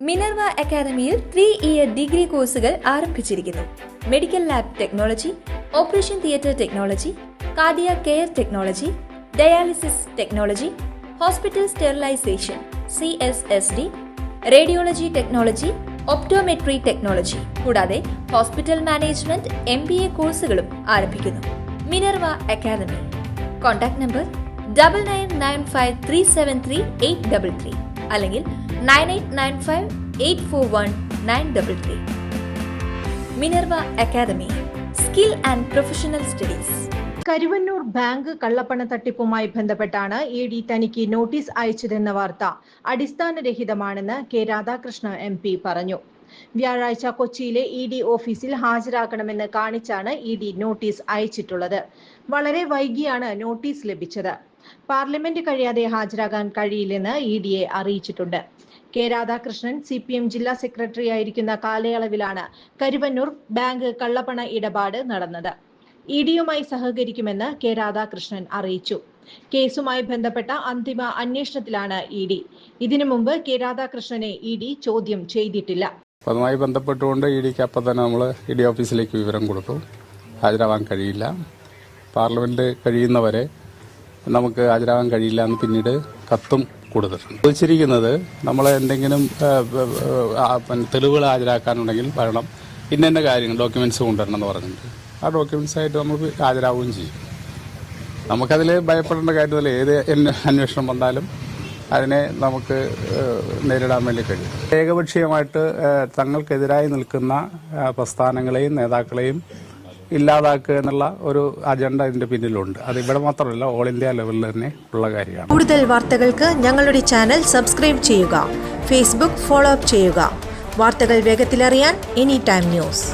Minerva അക്കാദമിയിൽ 3-year degree കോഴ്സുകൾ ആരംഭിച്ചിരിക്കുന്നു. Medical lab technology, operation theatre technology, cardiac care technology, dialysis technology, hospital sterilisation CSSD, radiology technology, optometry technology കൂടാതെ hospital management MBA കോഴ്സുകളും ആരംഭിക്കുന്നു. Minerva academy. Contact number 9995373833 അല്ലെങ്കിൽ 9895841933. Minerva academy, skill and professional studies. Karuvannur bank കള്ളപ്പണ തട്ടിപ്പുമായി ബന്ധപ്പെട്ടാണ് ED തനിക്ക് notice അയച്ചതെന്ന വാർത്ത അടിസ്ഥാനരഹിതമാണെന്ന് K Radhakrishna MP പറഞ്ഞു. വ്യാഴാഴ്ച കൊച്ചിയിലെ ED ഓഫീസിൽ ഹാജരാക്കണമെന്ന് കാണിച്ചാണ് ED നോട്ടീസ് അയച്ചിട്ടുള്ളത്. വളരെ വൈകിയാണ് നോട്ടീസ് ലഭിച്ചത്. പാർലമെന്റ് കഴിയാതെ ഹാജരാകാൻ കഴിയില്ലെന്ന് EDയെ അറിയിച്ചിട്ടുണ്ട്. കെ രാധാകൃഷ്ണൻ CPM ജില്ലാ സെക്രട്ടറി ആയിരിക്കുന്ന കാലയളവിലാണ് കരുവന്നൂർ ബാങ്ക് കള്ളപ്പണ ഇടപാട് നടന്നത്. EDയുമായി സഹകരിക്കുമെന്ന് കെ രാധാകൃഷ്ണൻ അറിയിച്ചു. കേസുമായി ബന്ധപ്പെട്ട അന്തിമ അന്വേഷണത്തിലാണ് ED. ഇതിനു മുമ്പ് കെ രാധാകൃഷ്ണനെ ED ചോദ്യം ചെയ്തിട്ടില്ല. അതുമായി ബന്ധപ്പെട്ടുകൊണ്ട് EDക്ക് അപ്പം തന്നെ നമ്മൾ ED ഓഫീസിലേക്ക് വിവരം കൊടുത്തു. ഹാജരാവാൻ കഴിയില്ല, പാർലമെന്റ് കഴിയുന്നവരെ നമുക്ക് ഹാജരാകാൻ കഴിയില്ല എന്ന് പിന്നീട് കത്തും കൊടുത്തിട്ടുണ്ട്. ചോദിച്ചിരിക്കുന്നത് നമ്മൾ എന്തെങ്കിലും തെളിവുകൾ ഹാജരാക്കാനുണ്ടെങ്കിൽ വരണം, ഇന്ന കാര്യങ്ങൾ ഡോക്യുമെന്റ്സ് കൊണ്ടുവരണം എന്ന് പറഞ്ഞിട്ടുണ്ട്. ആ ഡോക്യുമെന്റ്സ് ആയിട്ട് നമുക്ക് ഹാജരാവുകയും ചെയ്യും. നമുക്കതിൽ ഭയപ്പെടേണ്ട കാര്യത്തിൽ ഏത് അന്വേഷണം വന്നാലും അതിനെ നമുക്ക് നേരിടാൻ വേണ്ടി കഴിയും. ഏകപക്ഷീയമായിട്ട് തങ്ങൾക്കെതിരായി നിൽക്കുന്ന പ്രസ്ഥാനങ്ങളെയും നേതാക്കളെയും ഇല്ലാതാക്കുക എന്നുള്ള ഒരു അജണ്ട ഇതിന്റെ പിന്നിലുണ്ട്. അത് ഇവിടെ മാത്രമല്ല, ഓൾ ഇന്ത്യ ലെവലിൽ തന്നെ ഉള്ള കാര്യമാണ്. കൂടുതൽ വാർത്തകൾക്ക് ഞങ്ങളുടെ ചാനൽ സബ്സ്ക്രൈബ് ചെയ്യുക, ഫേസ്ബുക്ക് ഫോളോ അപ്പ് ചെയ്യുക. വാർത്തകൾ വേഗത്തിലറിയാൻ എനി ടൈം ന്യൂസ്.